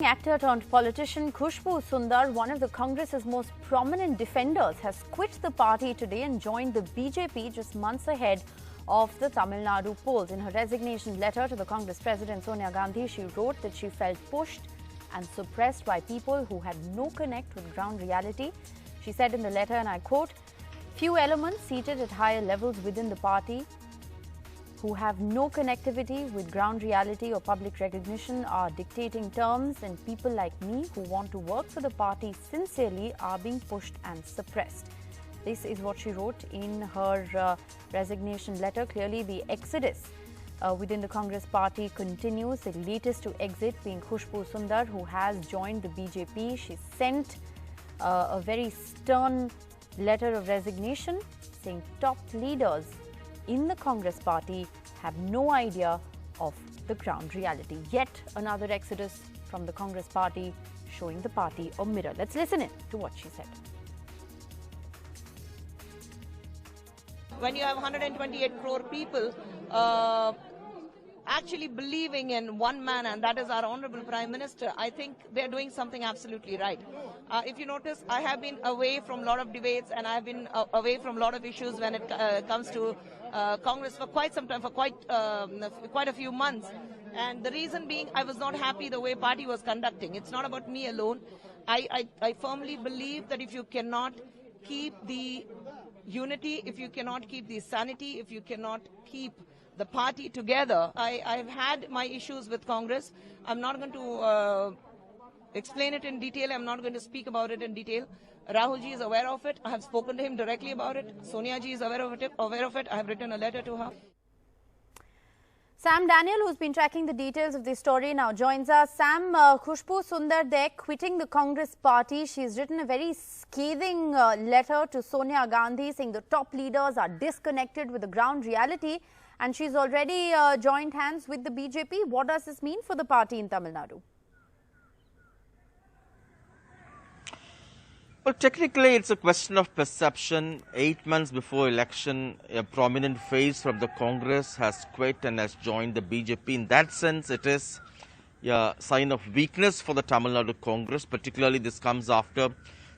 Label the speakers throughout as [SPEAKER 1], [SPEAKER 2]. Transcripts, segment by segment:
[SPEAKER 1] actor turned politician Khushbu Sundar, one of the Congress's most prominent defenders, has quit the party today and joined the BJP just months ahead of the Tamil Nadu polls. In her resignation letter to the Congress President Sonia Gandhi, she wrote that she felt pushed and suppressed by people who had no connect with ground reality. She said in the letter, and I quote, "Few elements seated at higher levels within the party who have no connectivity with ground reality or public recognition are dictating terms, and people like me who want to work for the party sincerely are being pushed and suppressed." This is what she wrote in her resignation letter. Clearly, the exodus within the Congress party continues. The latest to exit being Khushbu Sundar, who has joined the BJP. She sent a very stern letter of resignation saying top leaders in the Congress party have no idea of the ground reality. Yet another exodus from the Congress party, showing the party a mirror. Let's listen in to what she said.
[SPEAKER 2] When you have 128 crore people actually believing in one man, and that is our Honorable Prime Minister, I think they're doing something absolutely right. If you notice, I have been away from a lot of debates, and I've been away from a lot of issues when it comes to Congress for quite some time, for quite a few months. And the reason being, I was not happy the way party was conducting. It's not about me alone. I firmly believe that if you cannot keep the unity, if you cannot keep the sanity, if you cannot keep the party together, I've had my issues with Congress. I'm not going to explain it in detail. I'm not going to speak about it in detail. Rahul ji is aware of it. I have spoken to him directly about it. Sonia ji is aware of it. I have written a letter to her.
[SPEAKER 1] Sam Daniel, who's been tracking the details of this story, now joins us. Sam, Khushbu Sundar there quitting the Congress party. She's written a very scathing letter to Sonia Gandhi saying the top leaders are disconnected with the ground reality, and she's already joined hands with the BJP. What does this mean for the party in Tamil Nadu?
[SPEAKER 3] Well, technically, it's a question of perception. 8 months before election, a prominent face from the Congress has quit and has joined the BJP. In that sense, it is a sign of weakness for the Tamil Nadu Congress. Particularly, this comes after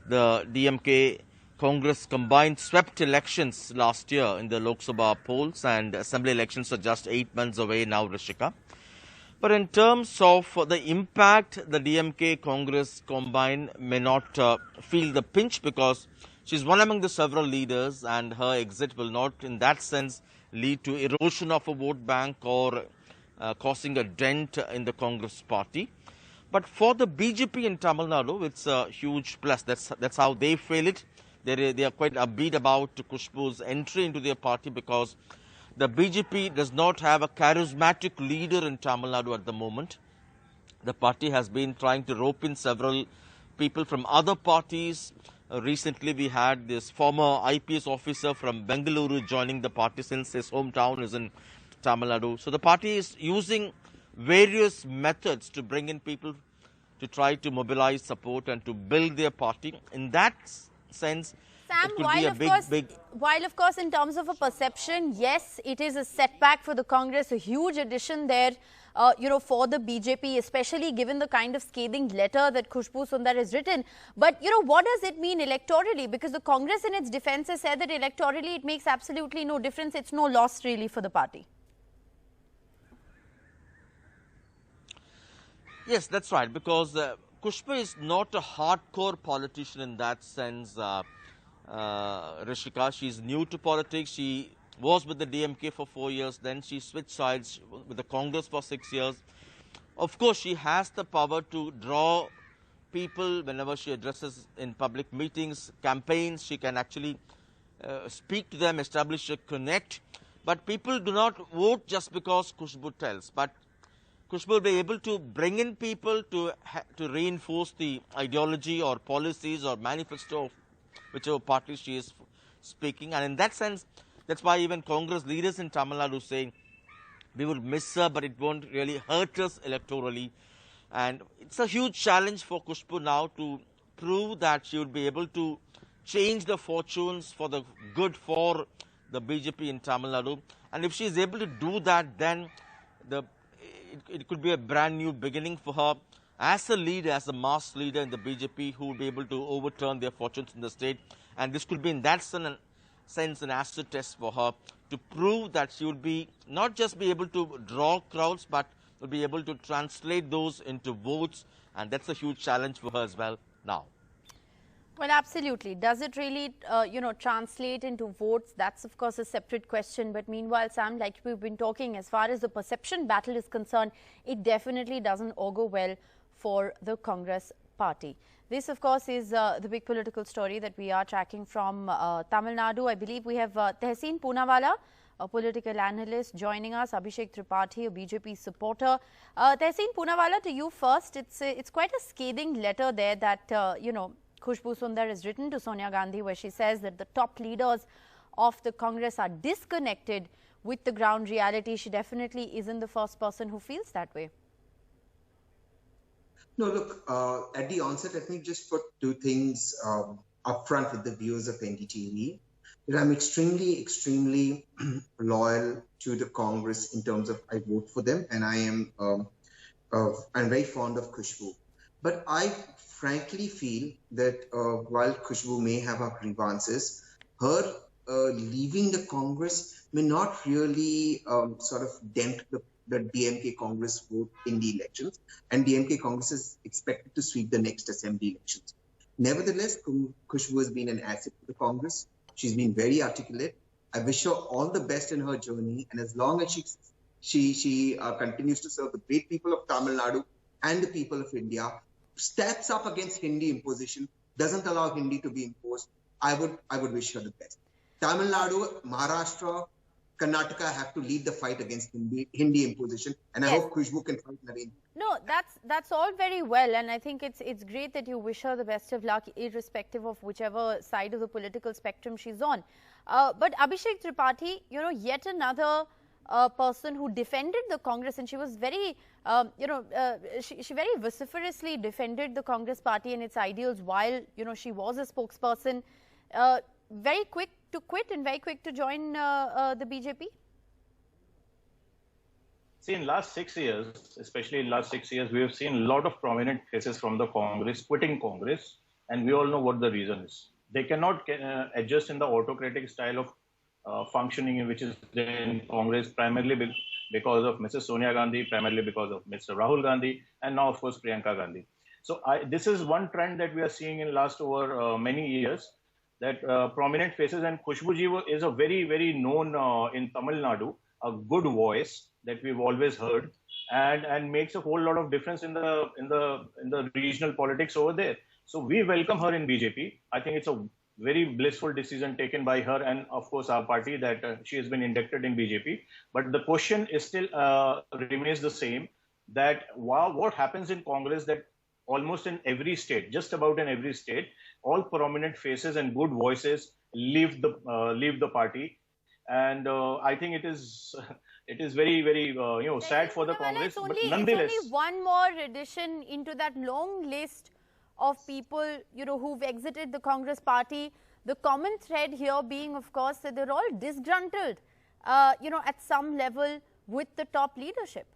[SPEAKER 3] the DMK Congress combined swept elections last year in the Lok Sabha polls, and assembly elections are just 8 months away now, Rishika. But in terms of the impact, the DMK Congress combined may not feel the pinch because she's one among the several leaders, and her exit will not in that sense lead to erosion of a vote bank or causing a dent in the Congress party. But for the BJP in Tamil Nadu, it's a huge plus. That's how they feel it. They are quite upbeat about Khushbu's entry into their party because the BJP does not have a charismatic leader in Tamil Nadu at the moment. The party has been trying to rope in several people from other parties. Recently, we had this former IPS officer from Bengaluru joining the party since his hometown is in Tamil Nadu. So the party is using various methods to bring in people to try to mobilize support and to build their party. In that sense,
[SPEAKER 1] Sam,
[SPEAKER 3] it could be a
[SPEAKER 1] while of course in terms of a perception, yes, it is a setback for the Congress, a huge addition there, for the BJP, especially given the kind of scathing letter that Khushbu Sundar has written. But, what does it mean electorally? Because the Congress in its defense has said that electorally it makes absolutely no difference. It's no loss really for the party.
[SPEAKER 3] Yes, that's right, because Khushbu is not a hardcore politician in that sense. Rishika, she's new to politics. She was with the DMK for 4 years. Then she switched sides with the Congress for 6 years. Of course, she has the power to draw people whenever she addresses in public meetings, campaigns. She can actually speak to them, establish a connect. But people do not vote just because Khushbu tells. But Khushbu will be able to bring in people to reinforce the ideology or policies or manifesto of whichever party she is speaking. And in that sense, that's why even Congress leaders in Tamil Nadu saying, we will miss her, but it won't really hurt us electorally. And it's a huge challenge for Khushbu now to prove that she would be able to change the fortunes for the good for the BJP in Tamil Nadu. And if she is able to do that, then it could be a brand new beginning for her. as a leader, as a mass leader in the BJP who will be able to overturn their fortunes in the state. And this could be in that sense an acid test for her to prove that she would be not just be able to draw crowds, but will be able to translate those into votes. And that's a huge challenge for her as well now.
[SPEAKER 1] Well, absolutely. Does it really, translate into votes? That's, of course, a separate question. But meanwhile, Sam, like we've been talking, as far as the perception battle is concerned, it definitely doesn't augur well for the Congress party. This, of course, is the big political story that we are tracking from Tamil Nadu. I believe we have Tehseen Poonawalla, a political analyst, joining us. Abhishek Tripathi, a BJP supporter. Tehseen Poonawalla, to you first. It's quite a scathing letter there that, Khushbu Sundar has written to Sonia Gandhi, where she says that the top leaders of the Congress are disconnected with the ground reality. She definitely isn't the first person who feels that way.
[SPEAKER 4] No, look, at the onset, let me just put two things upfront with the viewers of NDTV. That I'm extremely loyal to the Congress in terms of I vote for them, and I'm very fond of Khushbu. But I frankly feel that while Khushbu may have her grievances, her leaving the Congress may not really sort of dent the DMK Congress vote in the elections, and DMK Congress is expected to sweep the next assembly elections. Nevertheless, Khushbu has been an asset to the Congress. She's been very articulate. I wish her all the best in her journey, and as long as she continues to serve the great people of Tamil Nadu and the people of India, steps up against Hindi imposition, doesn't allow Hindi to be imposed, I would wish her the best. Tamil Nadu, Maharashtra, Karnataka have to lead the fight against Hindi imposition, and I hope Khushbu can fight Narendra.
[SPEAKER 1] No, that's all very well, and I think it's great that you wish her the best of luck, irrespective of whichever side of the political spectrum she's on. But Abhishek Tripathi, yet another person who defended the Congress, and she was very, she very vociferously defended the Congress party and its ideals while, she was a spokesperson. Very quick to quit and very quick to join the BJP?
[SPEAKER 5] See, in last 6 years, especially in last 6 years, we have seen a lot of prominent faces from the Congress quitting Congress, and we all know what the reason is. They cannot adjust in the autocratic style of functioning which is there in Congress, primarily because of Mrs. Sonia Gandhi, primarily because of Mr. Rahul Gandhi, and now, of course, Priyanka Gandhi. So this is one trend that we are seeing in last over many years, that prominent faces, and Khushbu ji is a very, very known in Tamil Nadu, a good voice that we've always heard, and makes a whole lot of difference in the regional politics over there. So we welcome her in BJP. I think it's a very blissful decision taken by her and, of course, our party that she has been inducted in BJP. But the question is still remains the same, that what happens in Congress, that almost in every state, just about in every state, all prominent faces and good voices leave the party, and I think it is very, very sad for the Congress. But nonetheless,
[SPEAKER 1] it's only one more addition into that long list of people who've exited the Congress party. The common thread here being, of course, that they're all disgruntled, at some level with the top leadership.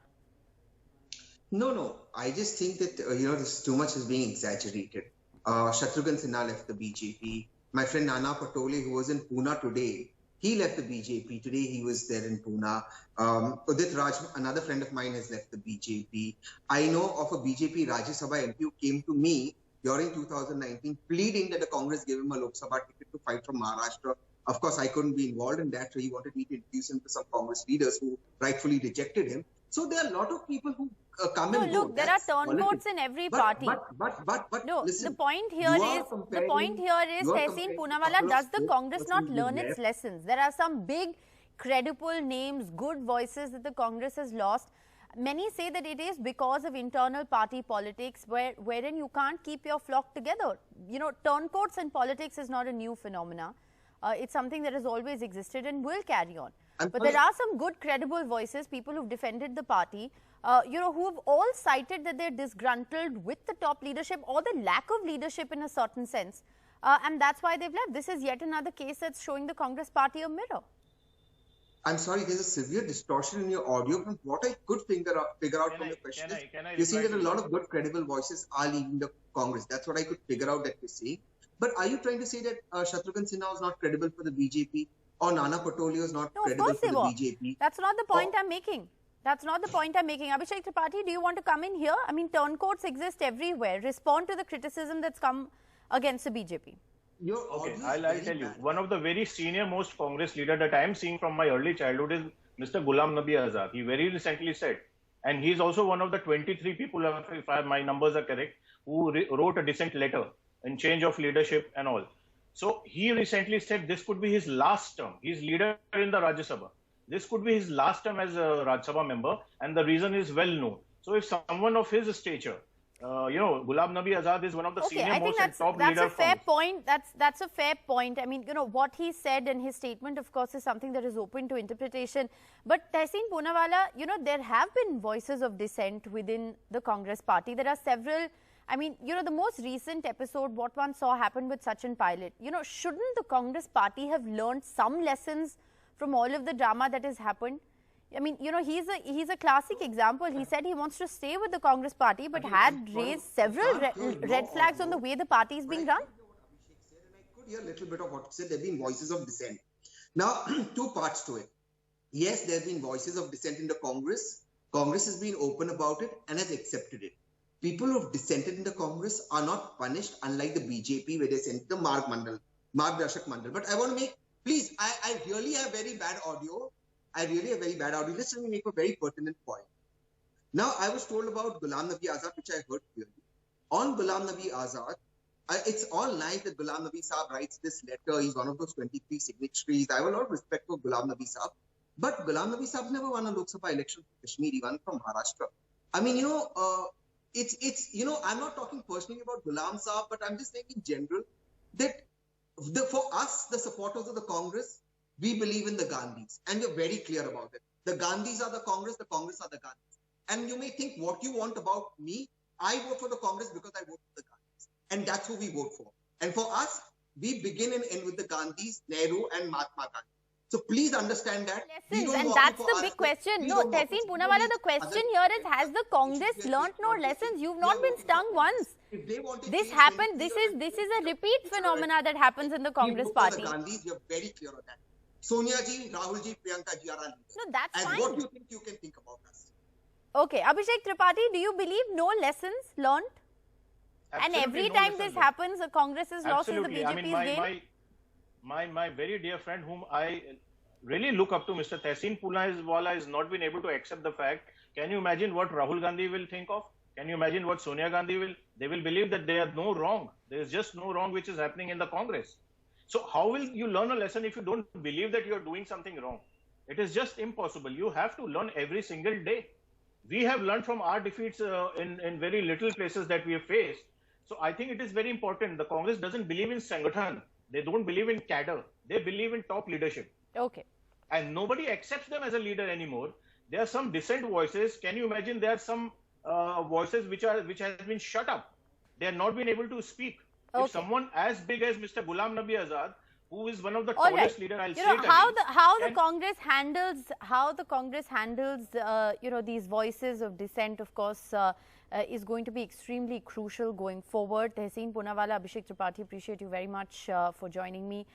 [SPEAKER 4] No. I just think that, this too much is being exaggerated. Shatrughan Sinha left the BJP. My friend Nana Patole, who was in Pune today, he left the BJP. Today he was there in Pune. Udit Raj, another friend of mine, has left the BJP. I know of a BJP Rajya Sabha MP who came to me during 2019 pleading that the Congress gave him a Lok Sabha ticket to fight from Maharashtra. Of course, I couldn't be involved in that, so he wanted me to introduce him to some Congress leaders who rightfully rejected him. So there are a lot of people who come and go.
[SPEAKER 1] Look, there are turncoats in every party.
[SPEAKER 4] But
[SPEAKER 1] no,
[SPEAKER 4] listen,
[SPEAKER 1] the point here is, Tehseen Poonawalla, does the Congress not learn its lessons? There are some big, credible names, good voices that the Congress has lost. Many say that it is because of internal party politics, wherein you can't keep your flock together. Turncoats in politics is not a new phenomena. It's something that has always existed and will carry on. But there are some good, credible voices, people who've defended the party, who've all cited that they're disgruntled with the top leadership or the lack of leadership in a certain sense. And that's why they've left. This is yet another case that's showing the Congress party a mirror.
[SPEAKER 4] I'm sorry, there's a severe distortion in your audio. From what I could figure out from your question is, you're saying that a lot of good, credible voices are leaving the Congress. That's what I could figure out that you're saying. But are you trying to say that Shatrughan Sinha is not credible for the BJP, or Nana Patolio is not credible for the BJP?
[SPEAKER 1] That's not the point I'm making. That's not the point I'm making. Abhishek Tripathi, do you want to come in here? I mean, turncoats exist everywhere. Respond to the criticism that's come against the BJP.
[SPEAKER 5] Okay, I'll tell you. One of the very senior most Congress leader that I am seeing from my early childhood is Mr. Ghulam Nabi Azad. He very recently said, and he's also one of the 23 people, if my numbers are correct, who wrote a dissent letter in change of leadership and all. So he recently said this could be his last term. He's leader in the Rajya Sabha. This could be his last term as a Rajya Sabha member, and the reason is well known. So if someone of his stature, Ghulam Nabi Azad is one of the senior most and top leaders.
[SPEAKER 1] That's a fair point. That's a fair point. I mean, what he said in his statement, of course, is something that is open to interpretation. But Tehseen Poonawalla, there have been voices of dissent within the Congress party. There are several. I mean, the most recent episode, what one saw happen with Sachin Pilot. Shouldn't the Congress party have learned some lessons from all of the drama that has happened? I mean, he's a classic example. He said he wants to stay with the Congress party, but had raised several red flags on the way the party is being run.
[SPEAKER 4] I could hear a little bit of what he said. There have been voices of dissent. Now, two parts to it. Yes, there have been voices of dissent in the Congress. Congress has been open about it and has accepted it. People who have dissented in the Congress are not punished, unlike the BJP, where they sent the Margdarshak Mandal. But I want to make, please, I really have very bad audio. Listen, let me make a very pertinent point. Now, I was told about Ghulam Nabi Azad, which I heard clearly. On Ghulam Nabi Azad, it's all nice that Ghulam Nabi Saab writes this letter. He's one of those 23 signatories. I have a lot of respect for Ghulam Nabi Saab. But Ghulam Nabi Saab never won a Lok Sabha election from Kashmir. He won from Maharashtra. I mean, I'm not talking personally about Ghulam Saab, but I'm just saying in general that for us, the supporters of the Congress, we believe in the Gandhis, and we're very clear about it. The Gandhis are the Congress are the Gandhis. And you may think what you want about me. I vote for the Congress because I vote for the Gandhis. And that's who we vote for. And for us, we begin and end with the Gandhis, Nehru and Mahatma Gandhi. So please understand that.
[SPEAKER 1] Lessons, and that's the big question. No, Tehseen Poonawalla, the question here is, has the Congress learnt no lessons? You've not been stung once. This happened. This is a repeat phenomena that happens in the Congress party.
[SPEAKER 4] The Gandhis, you're very clear on that. Sonia ji, Rahul ji, Priyanka ji are our leaders.
[SPEAKER 1] No, that's fine.
[SPEAKER 4] And what you can think about us.
[SPEAKER 1] Okay, Abhishek Tripathi, do you believe no lessons learnt?
[SPEAKER 5] Absolutely,
[SPEAKER 1] and every
[SPEAKER 5] no
[SPEAKER 1] time this happens, the Congress is lost and the BJP is gained?
[SPEAKER 5] My very dear friend, whom I really look up to, Mr. Tehseen Poonawalla, has not been able to accept the fact. Can you imagine what Rahul Gandhi will think of? Can you imagine what Sonia Gandhi will? They will believe that there are no wrong. There is just no wrong which is happening in the Congress. So how will you learn a lesson if you don't believe that you are doing something wrong? It is just impossible. You have to learn every single day. We have learned from our defeats in very little places that we have faced. So I think it is very important. The Congress doesn't believe in Sangathan. They don't believe in cadre. They believe in top leadership.
[SPEAKER 1] Okay.
[SPEAKER 5] And nobody accepts them as a leader anymore. There are some dissent voices. Can you imagine there are some voices which has been shut up. They have not been able to speak. Okay. If someone as big as Mr. Ghulam Nabi Azad, who is one of the tallest leaders, I'll say it
[SPEAKER 1] how the Congress handles these voices of dissent, of course, is going to be extremely crucial going forward. Tehseen Poonawalla, Abhishek Tripathi, appreciate you very much for joining me.